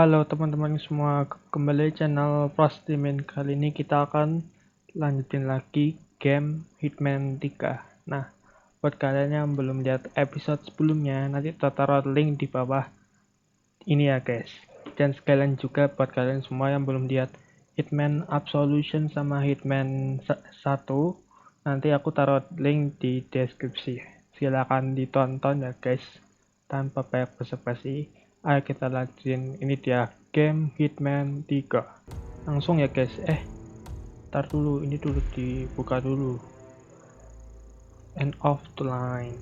Halo teman-teman semua, kembali channel Prostimin. Kali ini kita akan lanjutin lagi game Hitman 3. Nah, buat kalian yang belum lihat episode sebelumnya, nanti kita taruh link di bawah ini ya guys. Dan sekalian juga buat kalian semua yang belum lihat Hitman Absolution sama Hitman 1, nanti aku taruh link di deskripsi. Silahkan ditonton ya guys, tanpa banyak basa-basi. Ayo kita lanjutin, ini dia game Hitman 3. Langsung ya guys. Ntar dulu, ini dulu dibuka dulu. End of the line.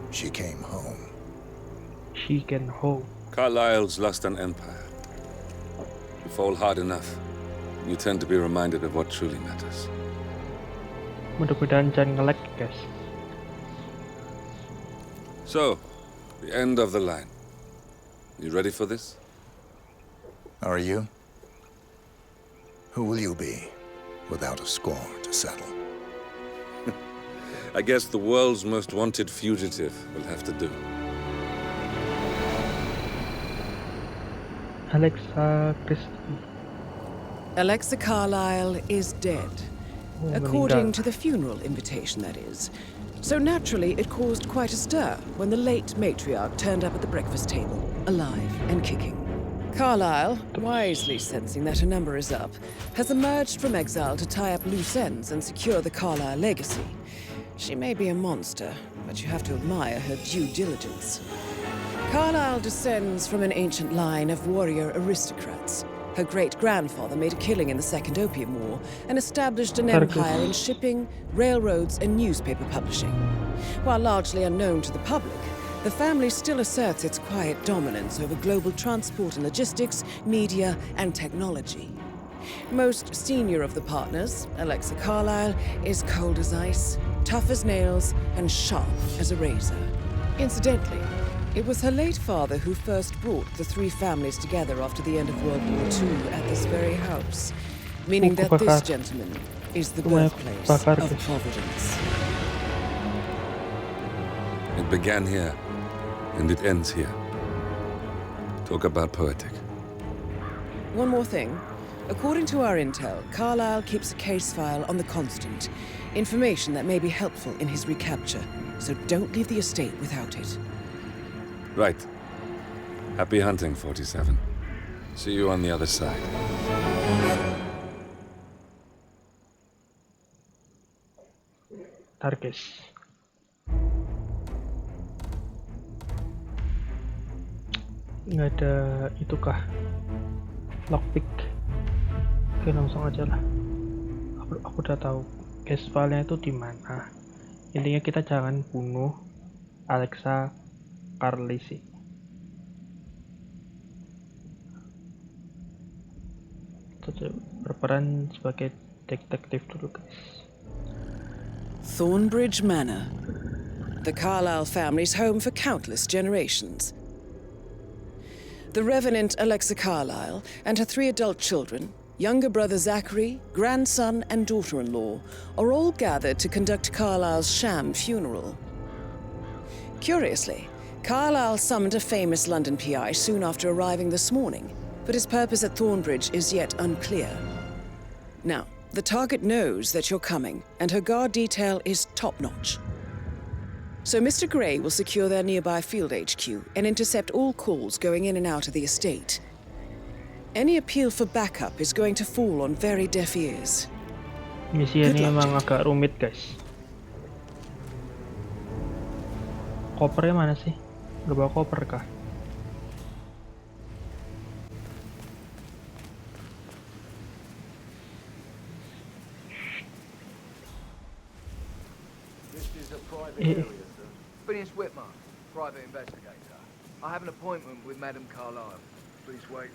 She came home. She can hope. Carlyle's lost an empire. You fall hard enough, you tend to be reminded of what truly matters. Mudah-mudahan jangan nge-lag guys. So, the end of the line. You ready for this? Are you? Who will you be without a score to settle? I guess the world's most wanted fugitive will have to do. Alexa Carlyle is dead. According to the funeral invitation, that is. So naturally, it caused quite a stir when the late matriarch turned up at the breakfast table, alive and kicking. Carlyle, wisely sensing that her number is up, has emerged from exile to tie up loose ends and secure the Carlyle legacy. She may be a monster, but you have to admire her due diligence. Carlyle descends from an ancient line of warrior aristocrats. Her great-grandfather made a killing in the Second Opium War and established an empire in shipping, railroads, and newspaper publishing. While largely unknown to the public, the family still asserts its quiet dominance over global transport and logistics, media, and technology. Most senior of the partners, Alexa Carlyle, is cold as ice, tough as nails, and sharp as a razor. Incidentally, it was her late father who first brought the three families together after the end of World War II at this very house, meaning that this gentleman is the birthplace of Providence. It began here, and it ends here. Talk about poetic. One more thing. According to our intel, Carlyle keeps a case file on the Constant, information that may be helpful in his recapture, so don't leave the estate without it. Right. Happy hunting, 47. See you on the other side. Target. Nggak ada itu kah? Lockpick. Oke, langsung aja lah. Aku udah tahu case filenya itu di mana. Intinya kita jangan bunuh Alexa Carlyle. Kita berperan sebagai detektif dulu guys. Thornbridge Manor, the Carlyle family's home for countless generations. The Revenant Alexa Carlyle and her three adult children, younger brother Zachary, grandson and daughter-in-law, are all gathered to conduct Carlyle's sham funeral. Curiously, Carlyle summoned a famous London PI soon after arriving this morning, but his purpose at Thornbridge is yet unclear. Now, the target knows that you're coming, and her guard detail is top-notch. So Mr. Gray will secure their nearby field HQ and intercept all calls going in and out of the estate. Any appeal for backup is going to fall on very deaf ears. Misi ini memang agak rumit guys. Kopernya mana sih? Gak bawa koper kah? This is a private area, sir. Phineas Whitmer, private investigator. I have an appointment with Madam Carlyle. Please wait.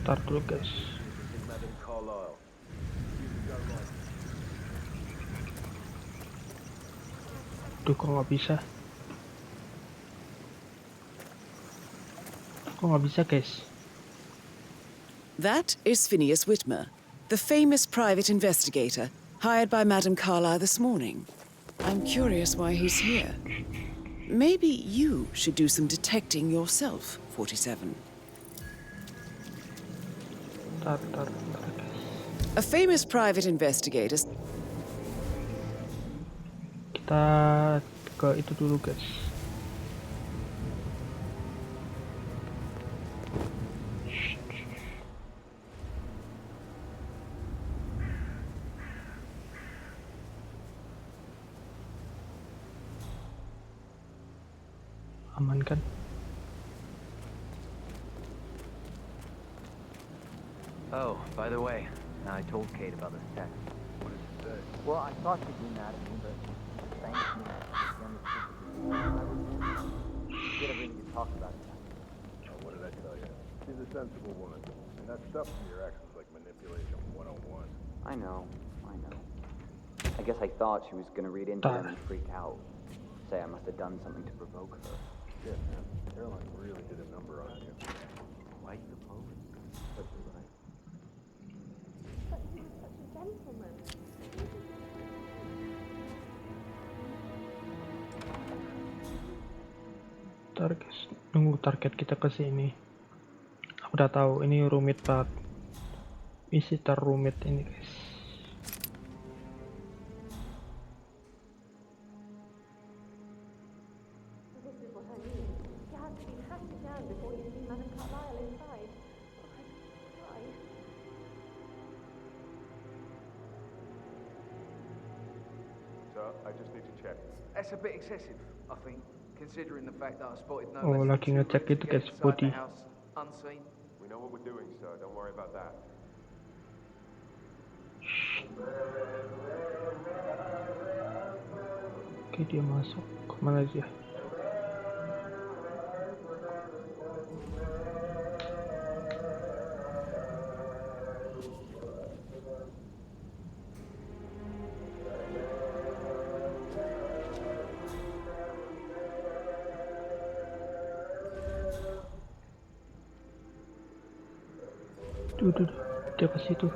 Ntar dulu guys. This is Madam Carlyle. You can go right. Duh, kok nggak bisa? Kok nggak bisa guys? That is Phineas Whitmer, The famous private investigator, hired by Madame Carlyle this morning. I'm curious why he's here. Maybe you should do some detecting yourself, 47. Tar. A famous private investigator... Kita ke itu dulu guys. Aman kan? Oh, by the way, I told Kate about this text. What did she say? Well, I thought she'd be mad at me, but thanks me. Get everything to talk about it now. Oh, what did I tell you? She's a sensible woman. And that stuff from your ex was like manipulation 101. I know. I guess I thought she was gonna read into them and freak out. Say I must have done something to provoke her. Shit, man. Caroline really did a number on you. Why you suppose? But you're right. But he was such a gentleman. Guys, nunggu target kita ke sini. Aku udah tahu ini rumit banget. Misi terrumit ini guys. This is what I mean. You have to be hacked down before you see Madame Carlyle inside. Oh, I tried. So, I just need to check. That's a bit excessive, I think, considering the fact that I spotted no Oh, less lagi than ngecek 2 itu bricks guys, inside body. the house, unseen. We know what we're doing, sir. Don't worry about that. Oke, dia masuk. Kemana dia? Tuh, dia ke situ.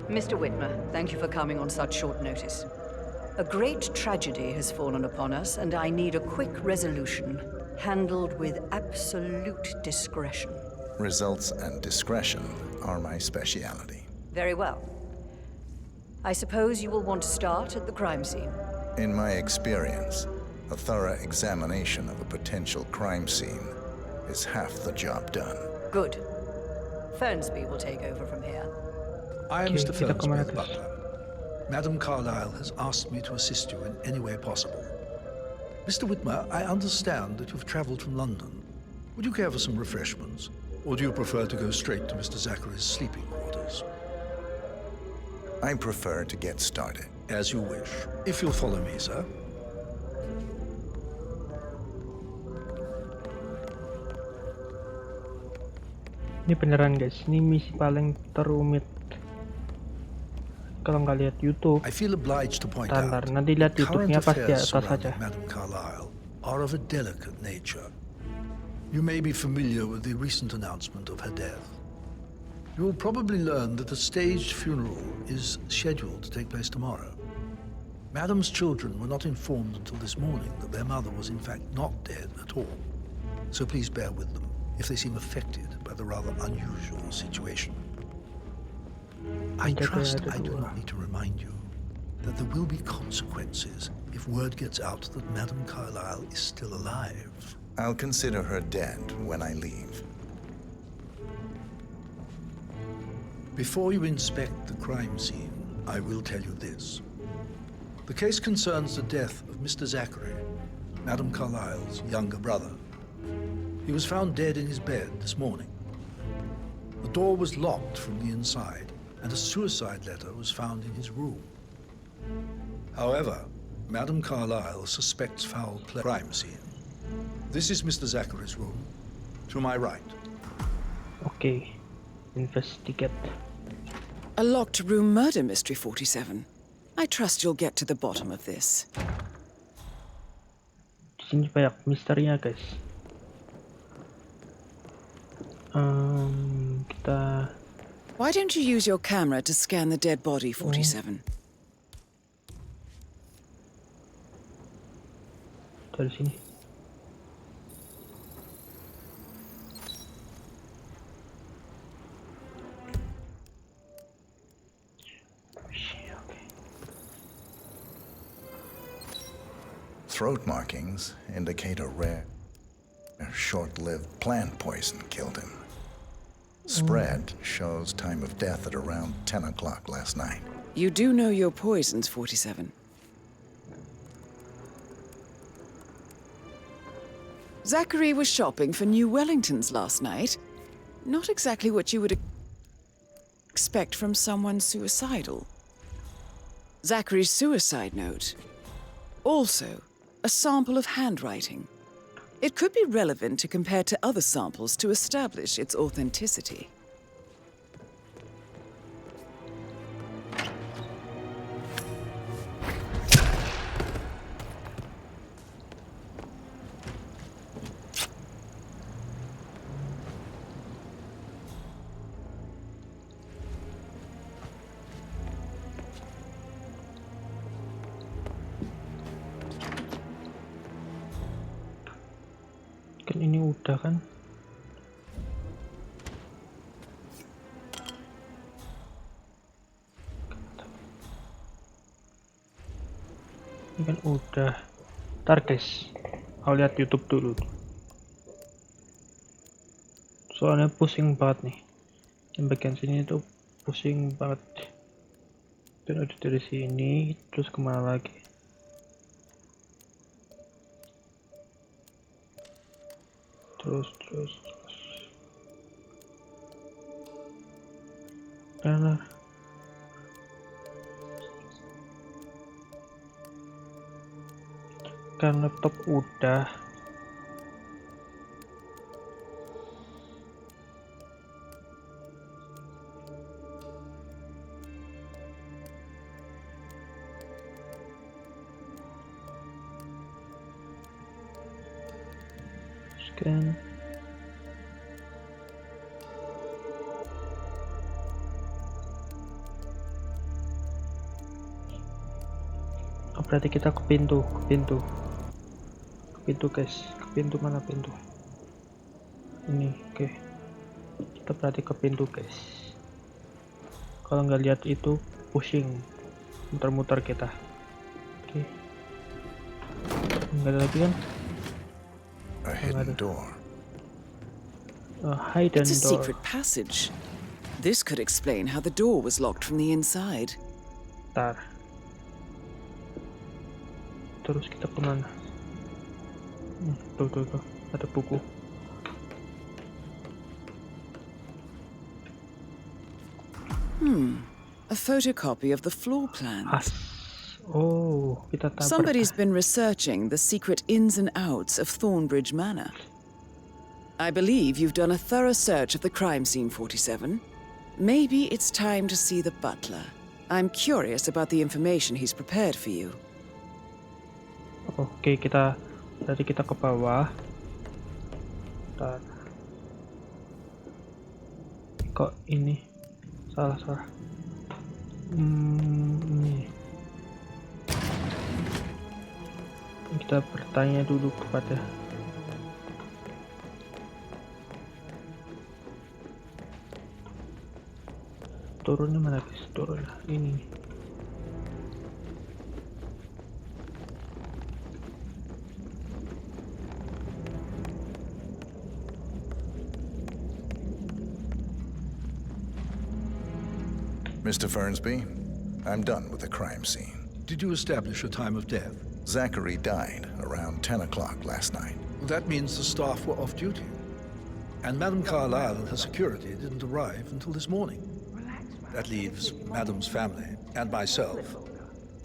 Mr. Whitmer, thank you for coming on such short notice. A great tragedy has fallen upon us, and I need a quick resolution, handled with absolute discretion. Results and discretion are my speciality. Very well. I suppose you will want to start at the crime scene. In my experience, a thorough examination of a potential crime scene is half the job done. Good. Fernsby will take over from here. I am Okay, Mr. kita Fernsby, kemana, the guys? butler. Madame Carlyle has asked me to assist you in any way possible. Mr. Whitmer, I understand that you've travelled from London. Would you care for some refreshments? Or do you prefer to go straight to Mr. Zachary's sleeping quarters? I prefer to get started. As you wish. If you'll follow me, sir. Ini beneran guys, ini misi paling terumit. Kalau nggak lihat YouTube, I feel obliged to point Ntar, out nanti lihat current YouTube-nya pasti affairs atas aja. surrounding Madame Carlyle are of a delicate nature. You may be familiar with the recent announcement of her death. You will probably learn that a staged funeral is scheduled to take place tomorrow. Madame's children were not informed until this morning that their mother was in fact not dead at all. So please bear with them if they seem affected by the rather unusual situation. I Menjadi trust ada I do dua. not need to remind you that there will be consequences if word gets out that Madame Carlyle is still alive. I'll consider her dead when I leave. Before you inspect the crime scene, I will tell you this. The case concerns the death of Mr. Zachary, Madame Carlyle's younger brother. He was found dead in his bed this morning. The door was locked from the inside, and a suicide letter was found in his room. However, Madame Carlyle suspects foul play crime scene. This is Mr. Zachary's room, to my right. Oke, investigate. A locked room murder mystery, 47. I trust you'll get to the bottom of this. Di sini banyak misterinya, guys. Kita Why don't you use your camera to scan the dead body, 47? dari sini. Throat markings indicate a rare, short-lived plant poison killed him. Spread shows time of death at around 10 o'clock last night. You do know your poisons, 47. Zachary was shopping for New Wellingtons last night. Not exactly what you would expect from someone suicidal. Zachary's suicide note. Also, a sample of handwriting. It could be relevant to compare to other samples to establish its authenticity. Kan ini udah kan. Ini kan udah. Ntar guys, aku lihat YouTube dulu. Soalnya pusing banget nih. Yang bagian sini tuh pusing banget. Dan udah dari sini, terus kemana lagi? Terus. Benar. Kan laptop udah. Scan. Oh, berarti kita ke pintu guys, ke pintu mana pintu? Ini, oke. Kita berarti ke pintu guys. Kalau nggak lihat itu pusing, muter-muter kita. Oke. Nggak ada lagi kan? A hidden door. A hidden It's a door. secret passage. This could explain how the door was locked from the inside. Ntar. Terus kita kemana? Tuh, ada buku. A photocopy of the floor plans. Oh, kita tabrak. Somebody's been researching the secret ins and outs of Thornbridge Manor. I believe you've done a thorough search of the crime scene, 47. Maybe it's time to see the butler. I'm curious about the information he's prepared for you. Oke, berarti kita ke bawah. Ntar. Kok ini? Salah. Ini. Kita bertanya dulu kepada turunnya mana guys? Turun ini nih. Mr. Fernsby, I'm done with the crime scene. Did you establish a time of death? Zachary died around 10 o'clock last night. That means the staff were off duty. And Madame Carlyle and her security didn't arrive until this morning. That leaves Madame's family and myself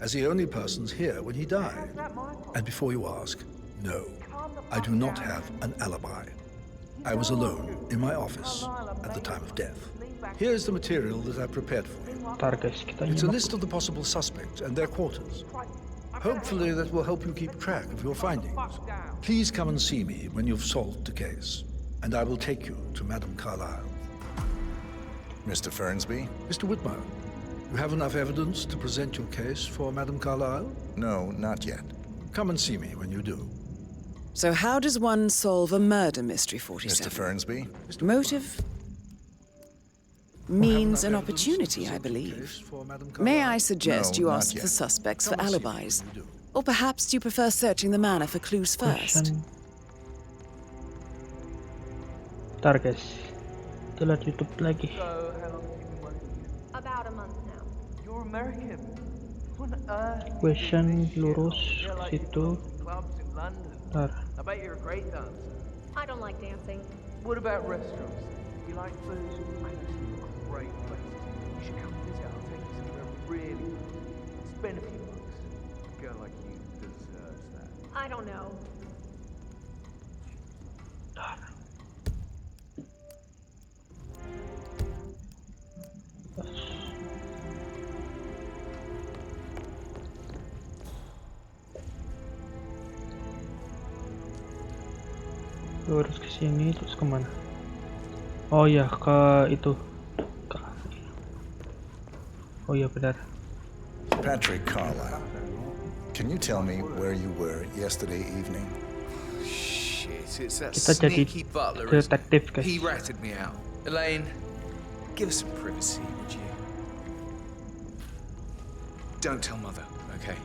as the only persons here when he died. And before you ask, no, I do not have an alibi. I was alone in my office at the time of death. Here's the material that I prepared for you. Ntar guys, kita It's a nyimak. list of the possible suspects and their quarters. Hopefully that will help you keep track of your findings. Please come and see me when you've solved the case, and I will take you to Madame Carlyle. Mr. Fernsby? Mr. Whitmer, you have enough evidence to present your case for Madame Carlyle? No, not yet. Come and see me when you do. So how does one solve a murder mystery, Mr. 47? Fernsby? Motive means an opportunity, I believe. May I suggest No, you not ask yet. the suspects Come for and see me alibis? when you do. Or perhaps do you prefer searching the manor for clues first? Question. Ntar guys, kita lihat YouTube lagi. So, how long have you been working here? About a month now. You're American. What on earth? Question lurus Yeah, ke like situ. clubs in London. Ntar. I bet you're a great dancer. I don't like dancing. What about restaurants? You like food? I know some great places. You should come visit. I'll take you somewhere really good. Spend a few bucks. A girl like you deserves that. I don't know. Lurus ke sini terus kemana? Oh ya, ke itu. Oh iya benar. Patrick Carlyle. Can you tell me where you were yesterday evening? Shit, it's that Kita jadi sneaky butler, isn't it? detektif guys. He ratted me out. Elaine, give us some privacy, would you? Don't tell Mother, okay?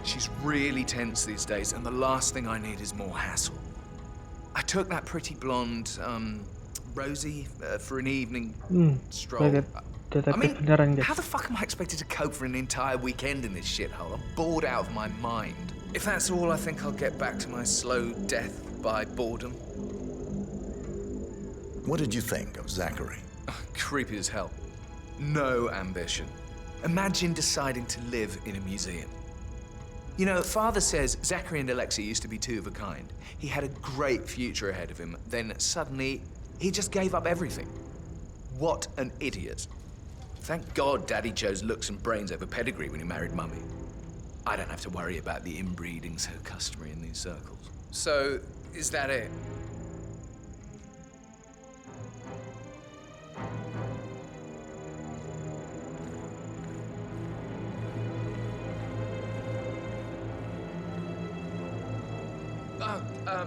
She's really tense these days, and the last thing I need is more hassle. I took that pretty blonde, Rosie, for an evening stroll. Sebagai detektif I mean, beneran guys. how the fuck am I expected to cope for an entire weekend in this shithole? I'm bored out of my mind. If that's all, I think I'll get back to my slow death by boredom. What did you think of Zachary? Creepy as hell. No ambition. Imagine deciding to live in a museum. You know, Father says Zachary and Alexei used to be two of a kind. He had a great future ahead of him, then suddenly he just gave up everything. What an idiot. Thank God Daddy chose looks and brains over pedigree when he married Mummy. I don't have to worry about the inbreeding so customary in these circles. So, is that it?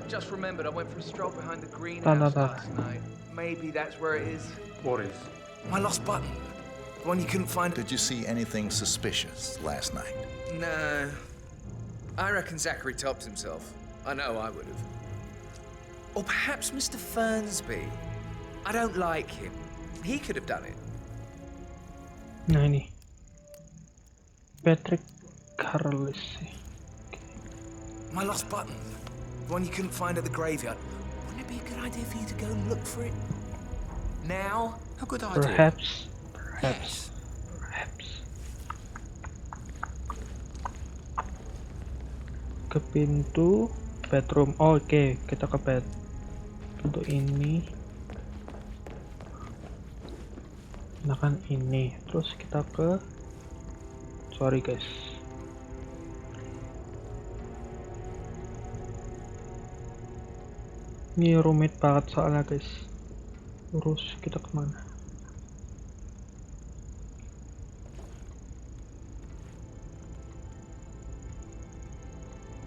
Just remembered I went for a stroll behind the greenhouse last night. Maybe that's where it is. What is? My lost button. The one you couldn't find. Did you see anything suspicious last night? No. I reckon Zachary tops himself. I know I would have. Or perhaps Mr. Fernsby. I don't like him. He could have done it. Nah ini. Patrick Carlyle. My lost button. The one you couldn't find at the graveyard. Wouldn't it be a good idea for you to go and look for it? Now? A good idea. Perhaps. Yes. Ke pintu bedroom. Oh, oke, kita ke bed. Pintu ini. Nah kan ini. Terus kita ke. Sorry guys. Ini rumit banget soalnya guys. Terus kita kemana?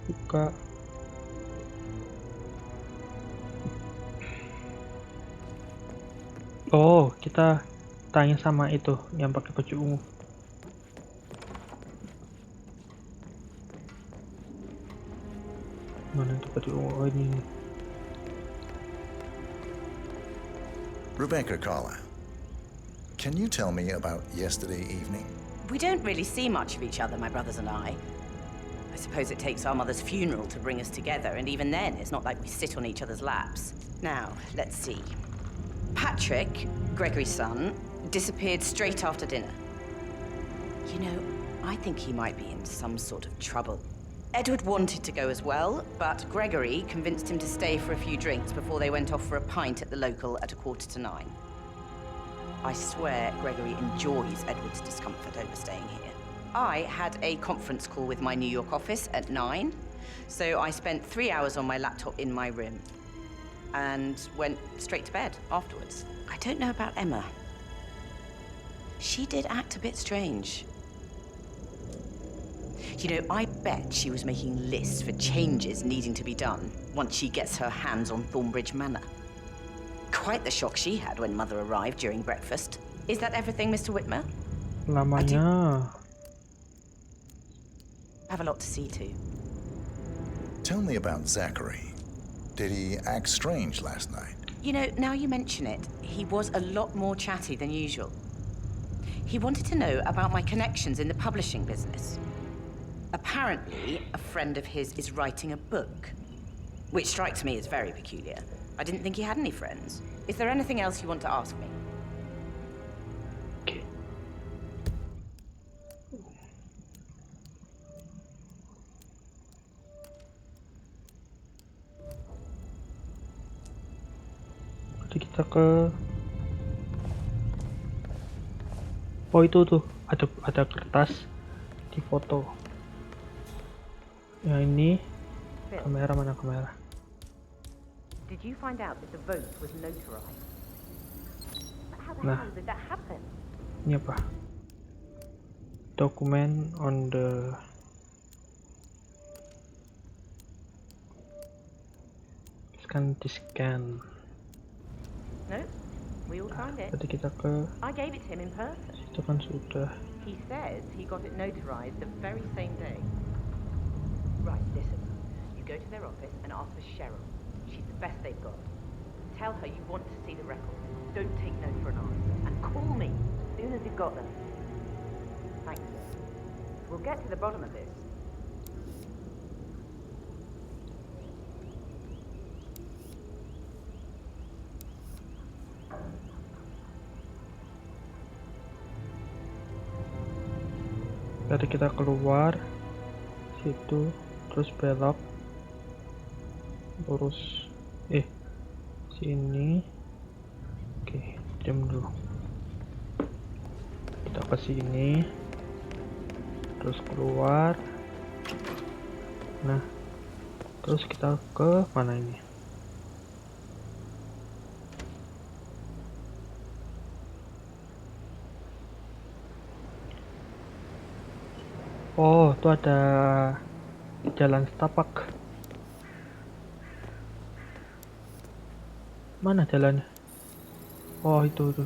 Buka. Oh, kita tanya sama itu yang pakai baju ungu. Mana itu baju ungu? Oh, ini. Rebecca Carlyle, can you tell me about yesterday evening? We don't really see much of each other, my brothers and I suppose it takes our mother's funeral to bring us together, and even then, it's not like we sit on each other's laps. Now, let's see. Patrick, Gregory's son, disappeared straight after dinner. You know, I think he might be in some sort of trouble. Edward wanted to go as well, but Gregory convinced him to stay for a few drinks before they went off for a pint at the local at 8:45. I swear Gregory enjoys Edward's discomfort over staying here. I had a conference call with my New York office at 9, so I spent 3 hours on my laptop in my room and went straight to bed afterwards. I don't know about Emma. She did act a bit strange. You know, I bet she was making lists for changes needing to be done once she gets her hands on Thornbridge Manor. Quite the shock she had when Mother arrived during breakfast. Is that everything, Mr. Whitmer? Lamanya. I have a lot to see to. Tell me about Zachary. Did he act strange last night? You know, now you mention it, he was a lot more chatty than usual. He wanted to know about my connections in the publishing business. Apparently, a friend of his is writing a book, which strikes me as very peculiar. I didn't think he had any friends. Is there anything else you want to ask me? Jadi kita ke itu tuh ada kertas di foto. Yang ini kamera, mana kamera? Did you find out that the vote was notarized? But how the Nah. hell did that happen? Ini apa? Dokumen on the scan. No, we all signed it. Tadi kita ke I gave it to him in person. situ kan sudah. He says he got it notarized the very same day. Right, listen. You go to their office and ask for Cheryl. She's the best they've got. Tell her you want to see the record. Don't take no for an answer. And call me as soon as you've got them. Thanks, sir. We'll get to the bottom of this. Tadi kita keluar situ, terus belok, lurus, sini. Oke, diam dulu. Kita ke sini, terus keluar. Nah, terus kita ke mana ini? Oh, tuh ada jalan setapak. Mana jalannya? Oh, itu tuh.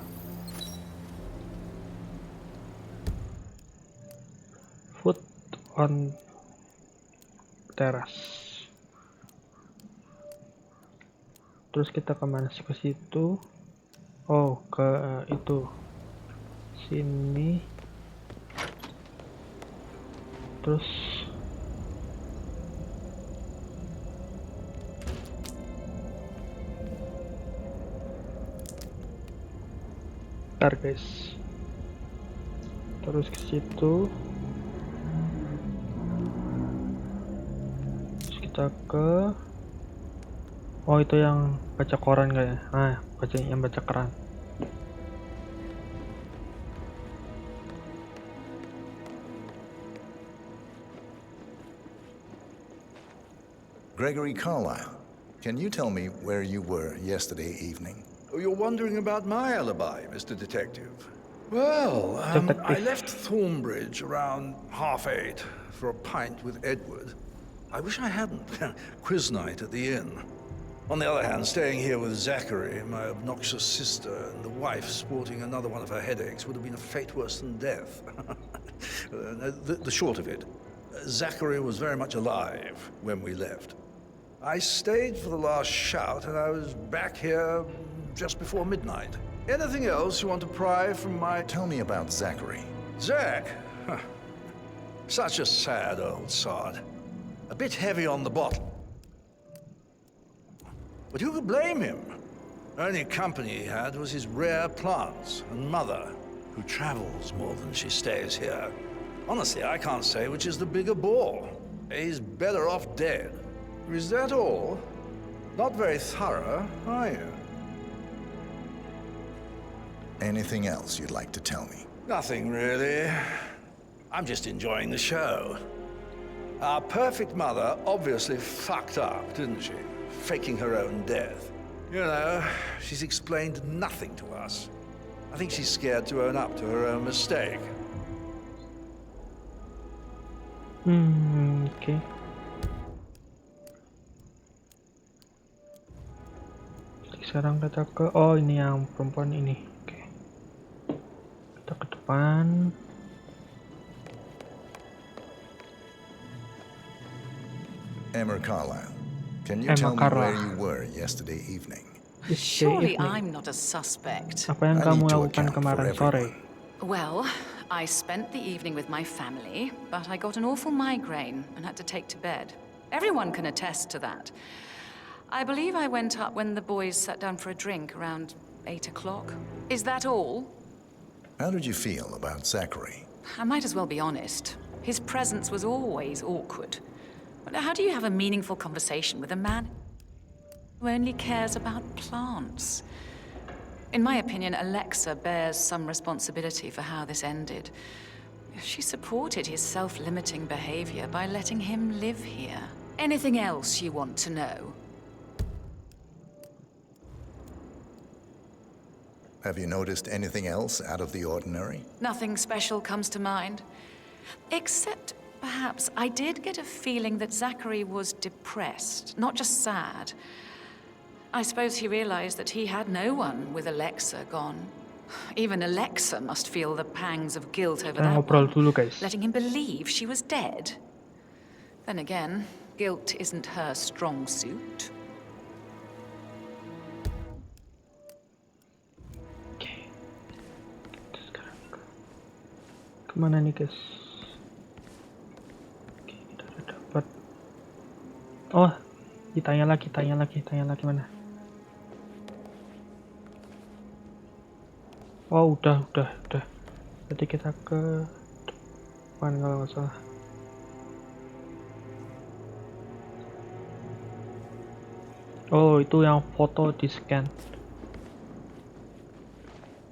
Food on terrace. Terus kita kemana sih? Ke situ. Oh, ke itu. Sini. Terus bentar guys, terus ke situ, terus kita ke itu yang baca koran kayaknya. Baca koran. Gregory Carlyle, can you tell me where you were yesterday evening? Oh, you're wondering about my alibi, Mr. Detective. Well, I left Thornbridge around 8:30 for a pint with Edward. I wish I hadn't. Quiz night at the inn. On the other hand, staying here with Zachary, my obnoxious sister, and the wife sporting another one of her headaches would have been a fate worse than death. The short of it, Zachary was very much alive when we left. I stayed for the last shout, and I was back here just before midnight. Anything else you want to pry from my... Tell me about Zachary. Zach? Huh. Such a sad old sod. A bit heavy on the bottle. But who could blame him? Only company he had was his rare plants and mother, who travels more than she stays here. Honestly, I can't say which is the bigger bore. He's better off dead. Is that all? Not very thorough, are you? Anything else you'd like to tell me? Nothing really. I'm just enjoying the show. Our perfect mother obviously fucked up, didn't she? Faking her own death. You know, she's explained nothing to us. I think she's scared to own up to her own mistake. Oke. Jadi sekarang kita ke, oh ini yang perempuan ini. Oke. Kita ke depan. Emma Carlisle, can you tell me where you were yesterday evening? Surely I'm not a suspect. Apa yang kamu lakukan kemarin sore? Well, I spent the evening with my family, but I got an awful migraine and had to take to bed. Everyone can attest to that. I believe I went up when the boys sat down for a drink around 8 o'clock. Is that all? How did you feel about Zachary? I might as well be honest. His presence was always awkward. But how do you have a meaningful conversation with a man who only cares about plants? In my opinion, Alexa bears some responsibility for how this ended. She supported his self-limiting behavior by letting him live here. Anything else you want to know? Have you noticed anything else out of the ordinary? Nothing special comes to mind. Except, perhaps, I did get a feeling that Zachary was depressed, not just sad. I suppose he realized that he had no one with Alexa gone. Even Alexa must feel the pangs of guilt over that one, letting him believe she was dead. Then again, guilt isn't her strong suit. Kemana nih guys? Oke, kita udah dapat. Oh, ditanya lagi mana? Oh, udah. Jadi kita ke depan kalau nggak salah. Oh, itu yang foto di scan.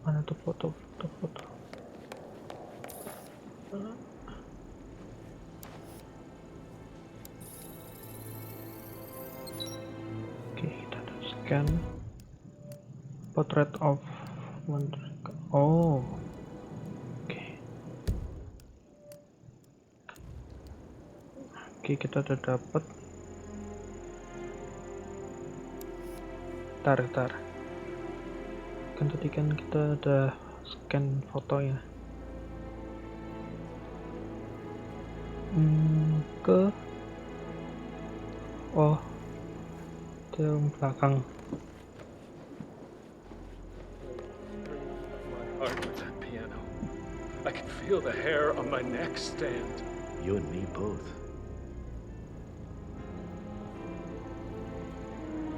Mana tuh foto? Oke, kita scan portrait of Wonder. Oh, oke. Oke, kita udah dapet. Tar. Kan tadi kan kita udah scan fotonya. Oh, itu yang belakang. Heart with that piano. I can feel the hair on my neck stand. You and me both.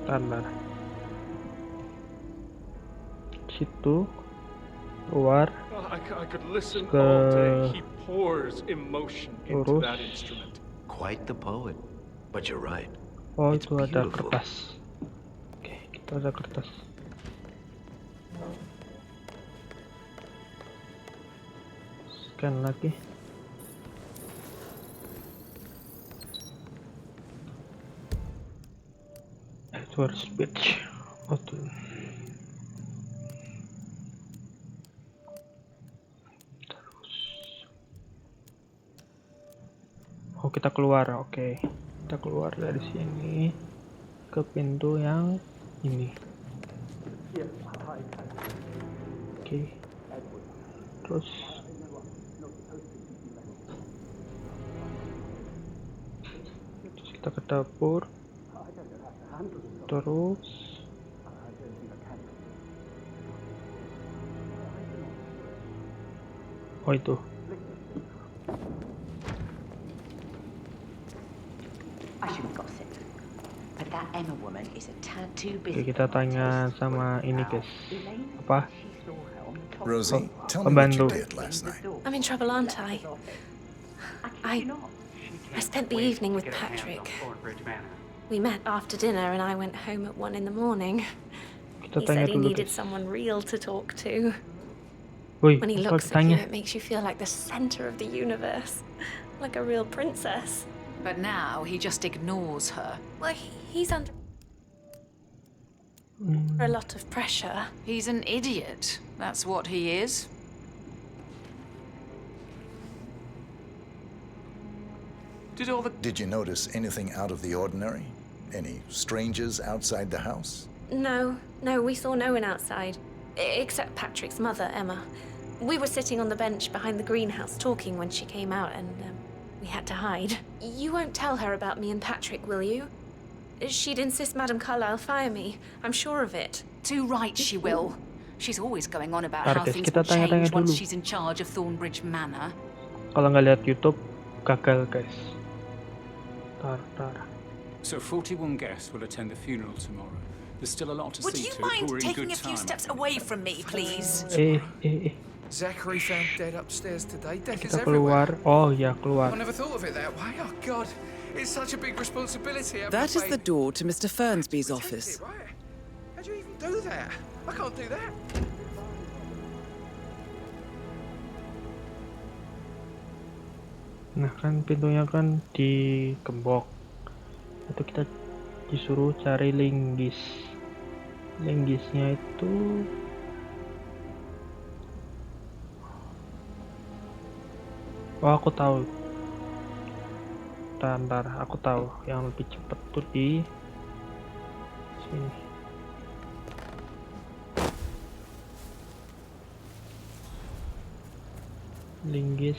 Bentar. Situ keluar. I could listen all day. He pours emotion into that instrument. Quite the poet. But you're right. Oh, itu ada kertas. Oke, kita ada kertas. Scan lagi. Edward speech. Oh, kita keluar. Oke. Kita keluar dari sini. ke pintu yang ini. Oke. Terus kita ke dapur. Terus oh itu. I shouldn't gossip, but that Emma woman is a tad too Oke, busy. kita tanya sama ini guys. Apa? Rosie, Oh, tell me what you pembantu. did last night. I'm in trouble, aren't I? I spent the evening with Patrick. We met after dinner and I went home at 1 in the morning. Kita He tanya said he dulu needed guys. someone real to talk to. Woi, When he kalau looks at you, ditanya. it makes you feel like the center of the universe. Like a real princess. But now he just ignores her. Well, he's under a lot of pressure. He's an idiot. That's what he is. Did you notice anything out of the ordinary? Any strangers outside the house? No, we saw no one outside. Except Patrick's mother, Emma. We were sitting on the bench behind the greenhouse talking when she came out and we had to hide. You won't tell her about me and Patrick, will you? She'd insist Madame Carlyle fire me. I'm sure of it. Too right she will. She's always going on about Ntar, how guys, things kita will tanya-tanya change once dulu. she's in charge of Thornbridge Manor. Kalau nggak lihat YouTube, gagal guys. Tar. So 41 guests will attend the funeral tomorrow. There's still a lot to Would see you to. We're mind in taking good a few time. steps away from me, please? Zachary found dead upstairs today. Death is Kita everywhere. keluar. Oh ya, keluar. I never thought of it that way. Oh God, it's such a big responsibility. That is the door to Mr. Fernsby's office. Right? How do you even do that? I can't do that. Nah kan pintunya kan digembok. Itu kita disuruh cari linggis. Linggisnya itu oh aku tahu. Ntar aku tahu yang lebih cepet tuh di sini. Linggis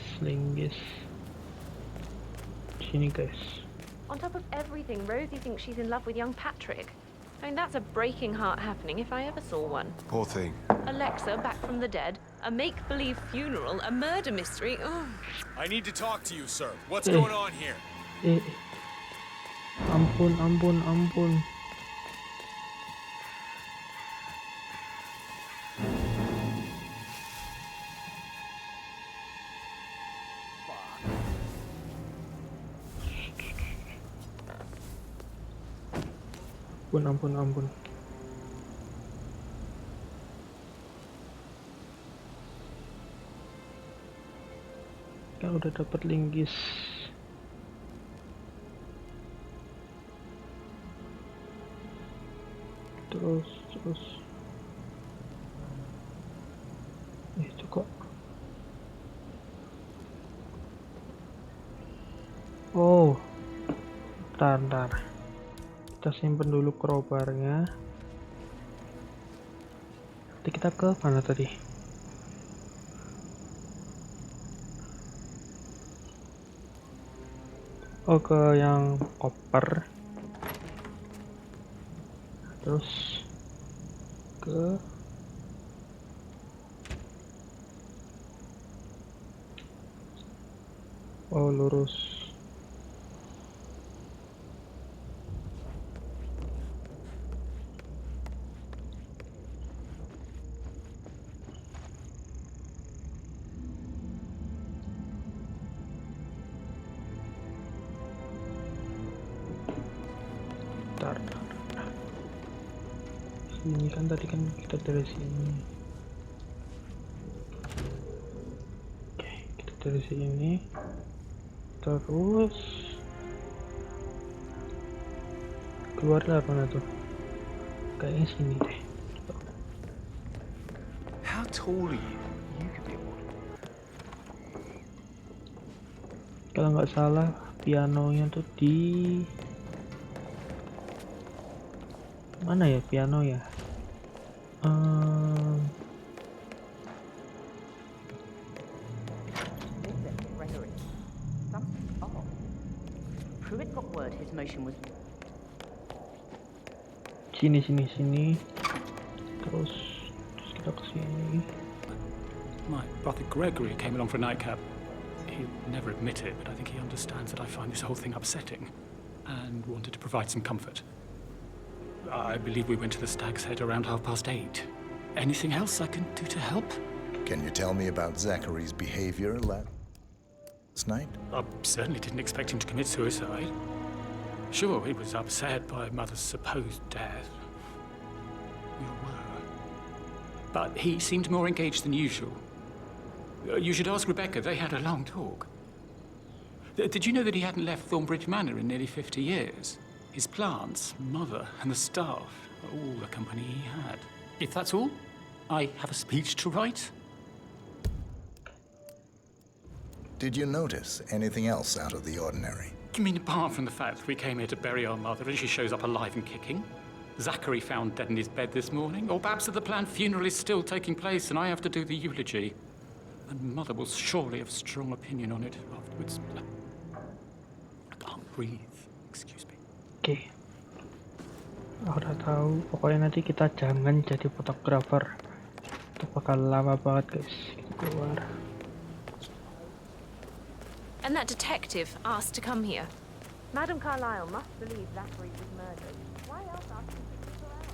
sini guys. On top of everything, Rosie thinks she's in love with young Patrick. I mean, that's a breaking heart happening if I ever saw one. Poor thing. Alexa back from the dead, a make-believe funeral, a murder mystery. Oh. I need to talk to you, sir. What's going on here? Ampun. Ampun. Kita udah dapat linggis. Terus. Itu kok. Oh. Bentar. Kita simpen dulu crowbarnya. Nanti kita ke mana tadi? Oh, ke yang koper. Terus ke lurus. Sini kan tadi kan kita dari sini. Oke, kita dari sini. Terus keluar lah mana tuh? Kayaknya sini deh. How tall are you? You could be a model. Kalau nggak salah pianonya tuh di Mana ya piano ya? Listen, Gregory. Something's off. Pruitt got word his motion was... Sini. Terus kita ke sini. My brother Gregory came along for a nightcap. He'll never admit it, but I think he understands that I find this whole thing upsetting and wanted to provide some comfort. I believe we went to the Stag's Head around 8:30. Anything else I can do to help? Can you tell me about Zachary's behavior last night? I certainly didn't expect him to commit suicide. Sure, he was upset by Mother's supposed death. We all were. But he seemed more engaged than usual. You should ask Rebecca. They had a long talk. Did you know that he hadn't left Thornbridge Manor in nearly 50 years? His plants, Mother, and the staff, all the company he had. If that's all, I have a speech to write. Did you notice anything else out of the ordinary? You mean apart from the fact that we came here to bury our mother and she shows up alive and kicking? Zachary found dead in his bed this morning? Or perhaps that the planned funeral is still taking place and I have to do the eulogy? And Mother will surely have strong opinion on it afterwards. I can't breathe. Excuse me. Oke. Aku udah tahu. Pokoknya nanti kita jangan jadi fotografer. Itu bakal lama banget guys. Kita keluar. And that detective asked to come here. Madam Carlyle must believe Zachary was murdered. Why else ask him to keep her out?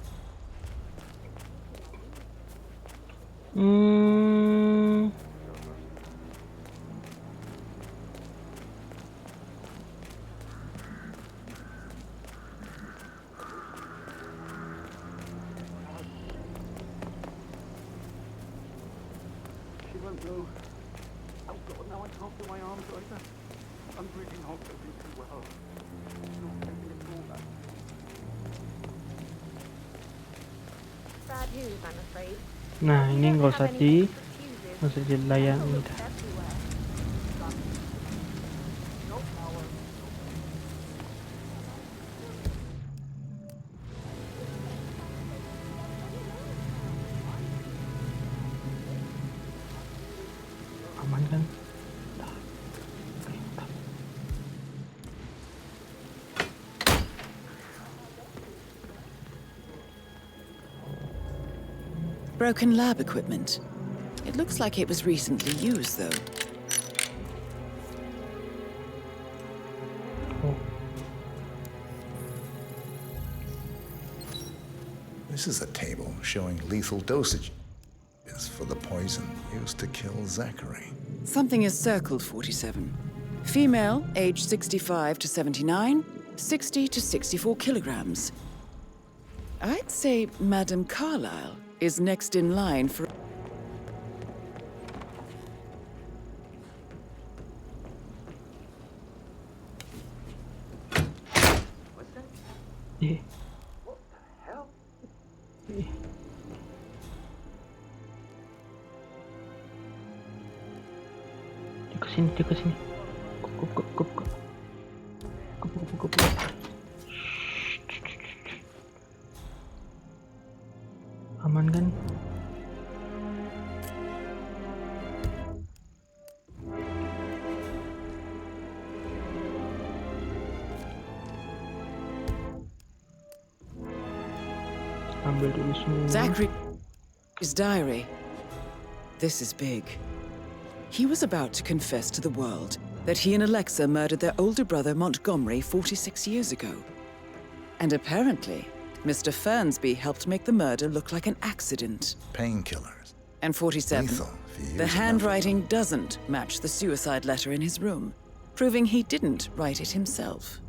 She won't go. Oh God, now I can't feel my arms either. I'm breathing not going too well. It's not taking it all back. Bad news, I'm afraid. Nah, ini nggak usah dilayan udah. Aman kan? Broken lab equipment. It looks like it was recently used, though. This is a table showing lethal dosage for the poison used to kill Zachary. Something is circled, 47. Female, age 65 to 79, 60 to 64 kilograms. I'd say Madame Carlyle is next in line for... What's that? Yeah. What the hell? Dia kesini. Kup. Aman kan? Ambil dulu semua. Zachary's diary. This is big. He was about to confess to the world that he and Alexa murdered their older brother Montgomery 46 years ago. And apparently, Mr. Fernsby helped make the murder look like an accident. Painkillers. And 47, Lethal if you use the enough of handwriting doesn't match the suicide letter in his room, proving he didn't write it himself.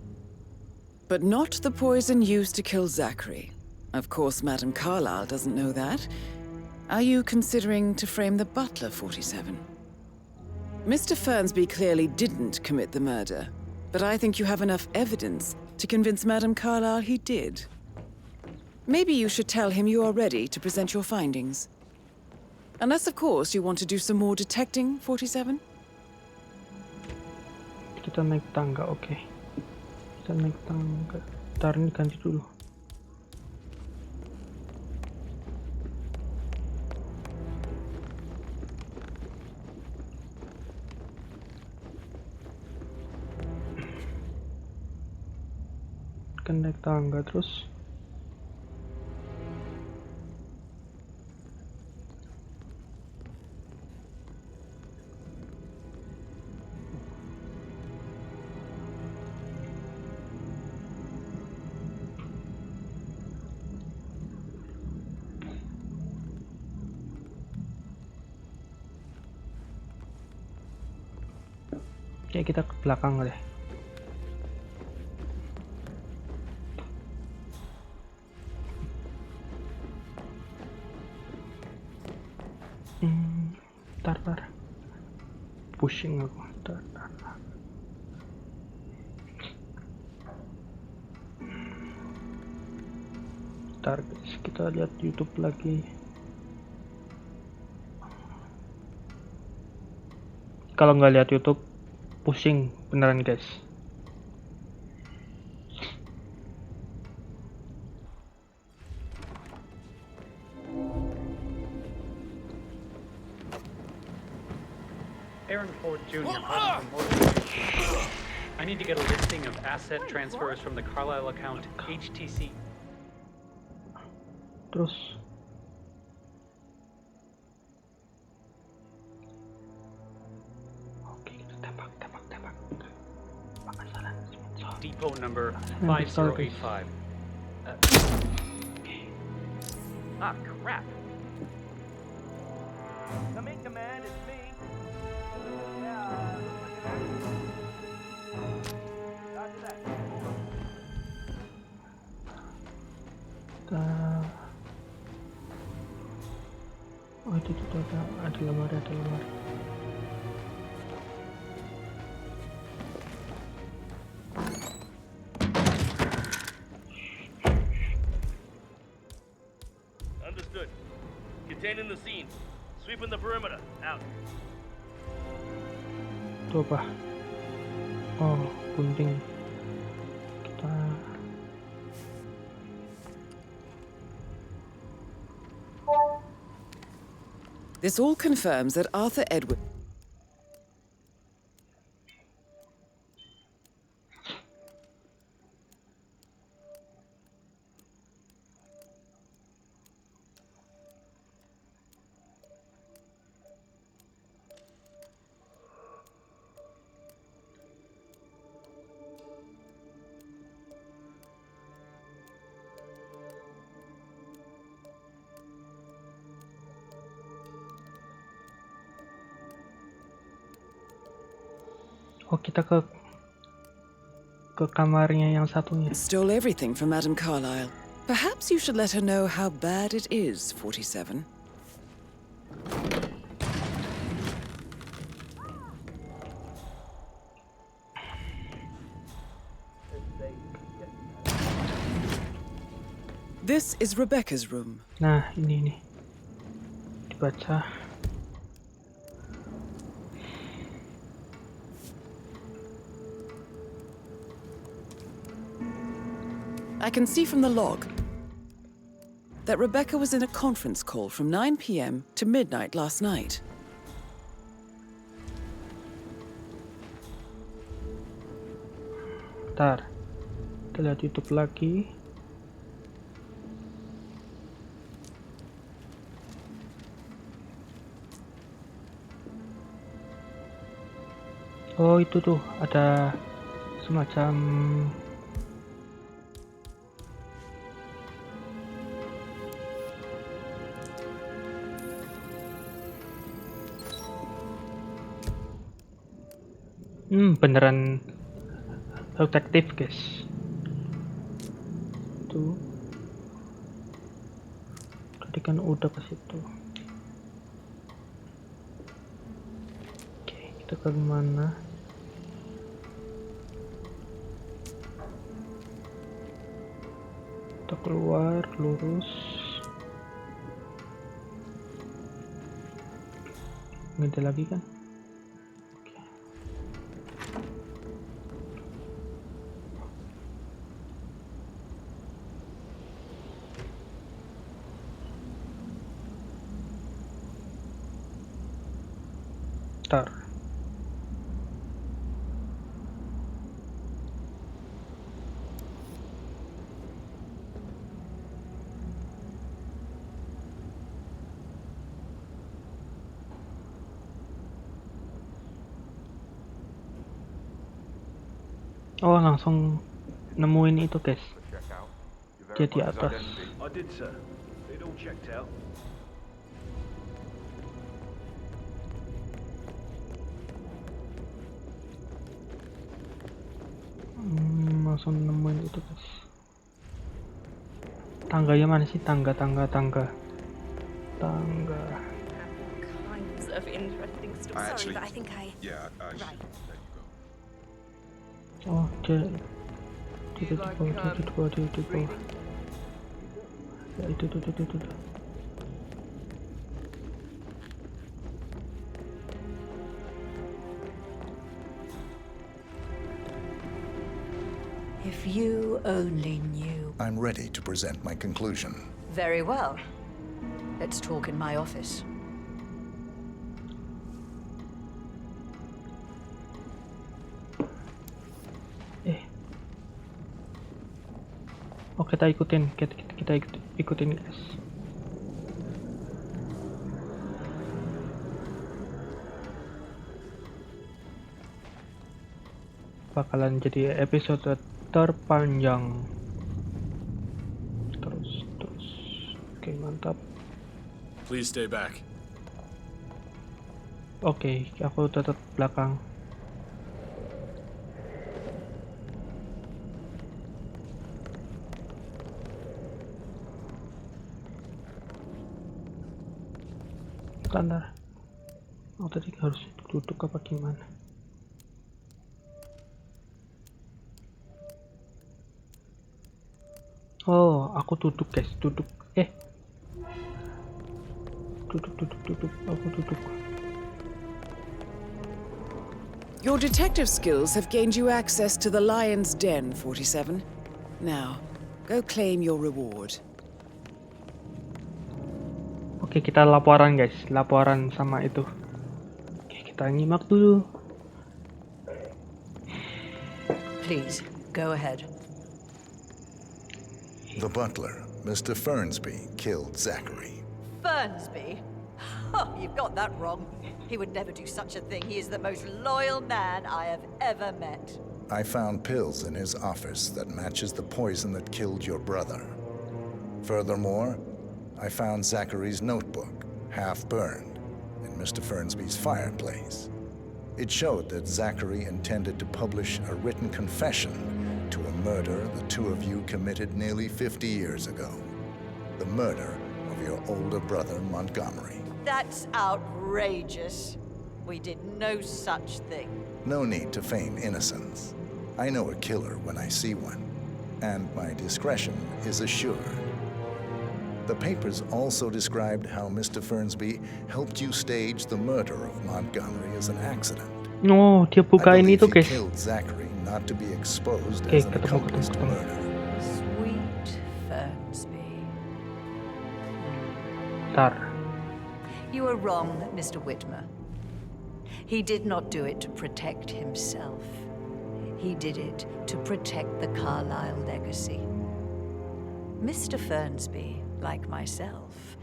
But not the poison used to kill Zachary. Of course, Madame Carlyle doesn't know that. Are you considering to frame the butler, 47? Mr. Fernsby clearly didn't commit the murder, but I think you have enough evidence to convince Madame Carlyle he did. Maybe you should tell him you are ready to present your findings. Unless, of course, you want to do some more detecting, 47? Kita naik tangga, oke. Kita naik tangga. Ntar ini ganti dulu. kan naik tangga terus. Oke, kita ke belakang deh. Tar. Pushing aku. Tar. Ntar guys, kita lihat YouTube lagi. Kalau nggak lihat YouTube, pusing beneran guys. Aaron Ford Jr. present for mortgage. I need to get a listing of asset transfers from the Carlisle account HTC. Terus oke, kita tembak. Depot number 5085. Ah, crap. Come in, command, it's me. Oh itu ada lemari. Understood. Containing the scene. Sweeping the perimeter. Out. Itu apa? Oh, gunting. Kita This all confirms that Arthur Edward... Oh, kita ke kamarnya yang satunya. Stole everything from Madame Carlisle. Perhaps you should let her know how bad it is, 47. This is Rebecca's room. Nah, ini. Dibaca. I can see from the log that Rebecca was in a conference call from 9 p.m. to midnight last night. Bentar. Kita lihat YouTube lagi. Oh, itu tuh ada semacam beneran detektif guys. Tuh. Tadi kan udah ke situ. Oke, kita ke mana? Kita keluar lurus. Nggak ada lagi kan? Bentar. Oh, langsung nemuin itu, guys. Dia di atas. I did, sir. It all checked out. Langsung nemuin itu, guys. Tangganya mana sih? Tangga. Kinds of interesting stuff. Sorry, but I think I... Yeah, Right. Oh, dia di bawah. Ya, itu. If you only knew. I'm ready to present my conclusion. Very well. Let's talk in my office. Oh, kita ikutin guys. Bakalan jadi episode terpanjang. Terus. Oke, mantap. Please stay back. Oke, aku tetap belakang. Bentar. Oh, tadi harus duduk apa gimana? Oh, aku duduk, guys. Duduk. Duduk. Aku duduk. Your detective skills have gained you access to the lion's den, 47. Now, go claim your reward. Oke, kita laporan, guys. Laporan sama itu. Oke, kita nyimak dulu. Please, go ahead. The butler, Mr. Fernsby, killed Zachary. Fernsby? Oh, you've got that wrong. He would never do such a thing. He is the most loyal man I have ever met. I found pills in his office that matches the poison that killed your brother. Furthermore, I found Zachary's notebook, half burned, in Mr. Fernsby's fireplace. It showed that Zachary intended to publish a written confession to a murder the two of you committed nearly 50 years ago. The murder of your older brother, Montgomery. That's outrageous. We did no such thing. No need to feign innocence. I know a killer when I see one, and my discretion is assured. The papers also described how Mr. Fernsby helped you stage the murder of Montgomery as an accident. Oh, dia bukain itu, guys. Killed Zachary not to be exposed as an accomplice to murder. Sweet Fernsby. Tar. You are wrong, Mr. Whitmer. He did not do it to protect himself. He did it to protect the Carlyle legacy. Mr. Fernsby, like myself,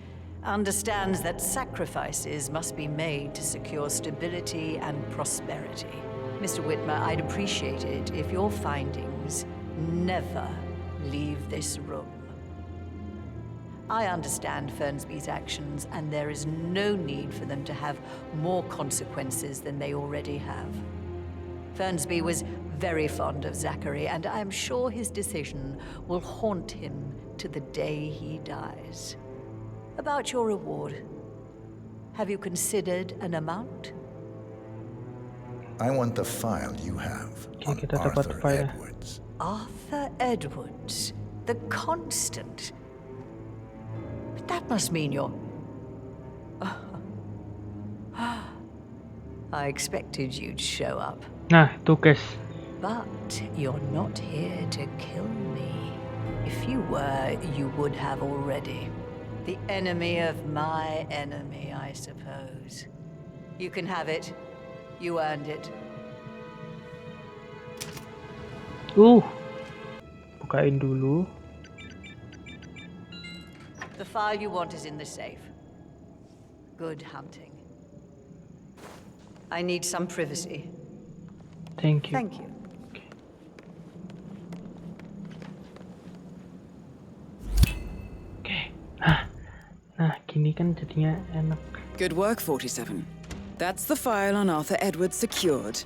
understands that sacrifices must be made to secure stability and prosperity. Mr. Whitmer, I'd appreciate it if your findings never leave this room. I understand Fernsby's actions, and there is no need for them to have more consequences than they already have. Fernsby was very fond of Zachary, and I am sure his decision will haunt him to the day he dies. About your reward, have you considered an amount? I want the file you have on Arthur Edwards. Arthur Edwards, the Constant. But that must mean you're... I expected you'd show up. Nah, itu guys. But you're not here to kill me. If you were, you would have already. The enemy of my enemy, I suppose. You can have it. You earned it. Bukain dulu. The file you want is in the safe. Good hunting. I need some privacy. Thank you. Thank you. Okay. gini kan jadinya enak. Good work, 47. That's the file on Arthur Edwards secured.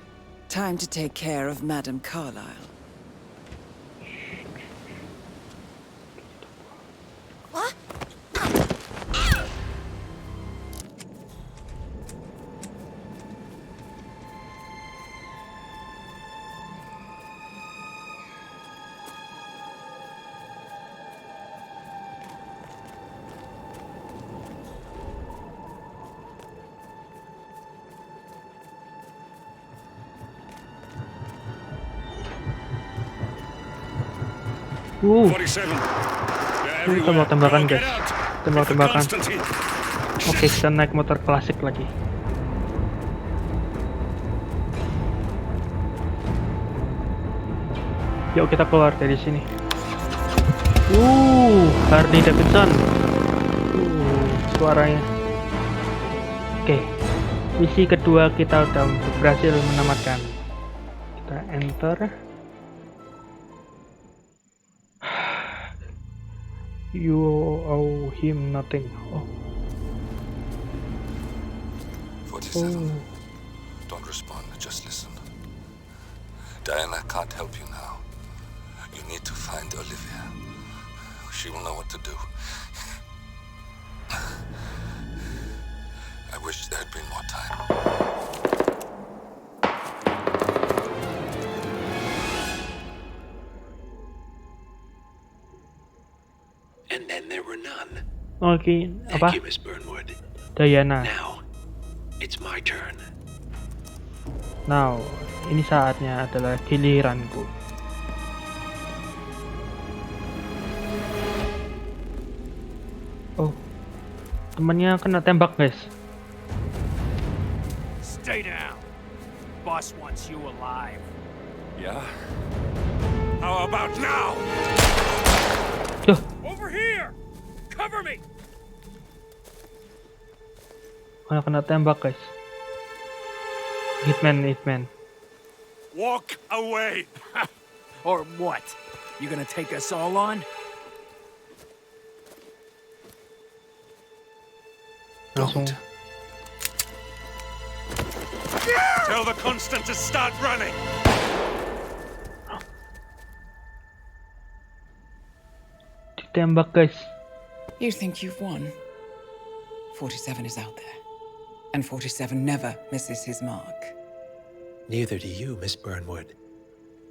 Time to take care of Madame Carlyle. What? Tembak-tembakan guys, tembak-tembakan. Oke, kita naik motor klasik lagi. Yuk kita keluar dari sini. Harley Davidson. Suaranya. Oke, misi kedua kita udah berhasil menamatkan. Kita enter. You owe him nothing. 47. Don't respond, just listen. Diana can't help you now. You need to find Olivia. She will know what to do. I wish there had been more time. And then there were none. Oke, apa? Thank you, Miss Burnwood. Diana. Now, it's my turn. Now, ini saatnya adalah giliranku. Oh, temannya kena tembak guys. Stay down. Boss wants you alive. Yeah? How about now? Over here! Cover me! Kena tembak guys. Hitman. Walk away! Or what? You gonna take us all on? Langsung. Tell the Constant to start running! Ditembak guys. You think you've won? 47 is out there. And 47 never misses his mark. Neither do you, Miss Burnwood.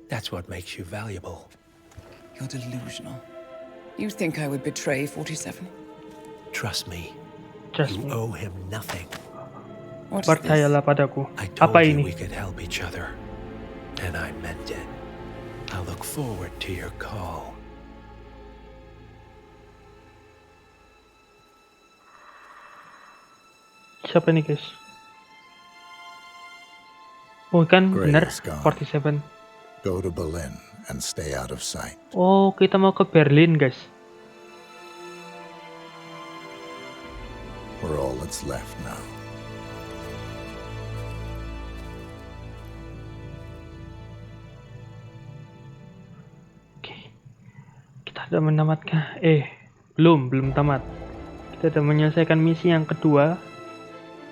That's what makes you valuable. You're delusional. You think I would betray 47? Trust me. Trust you me. owe him nothing. What is this? Percayalah padaku. I told Apa you ini? we could help each other. And I meant it. I look forward to your call. Siapa nih guys? Oh kan Gray bener, is gone. 47. Go to Berlin and stay out of sight. Oh, kita mau ke Berlin guys. We're all that's left now. Oke. Kita sudah menamatkan. Belum tamat. Kita sudah menyelesaikan misi yang kedua.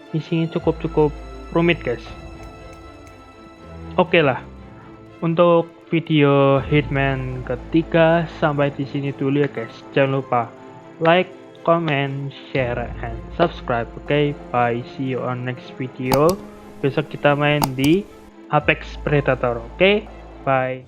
Misinya cukup rumit guys. Oke lah. Untuk video Hitman ketiga sampai di sini dulu ya guys. Jangan lupa like, comment, share, and subscribe. Oke, bye. See you on next video. Besok kita main di Apex Predator. Oke, bye.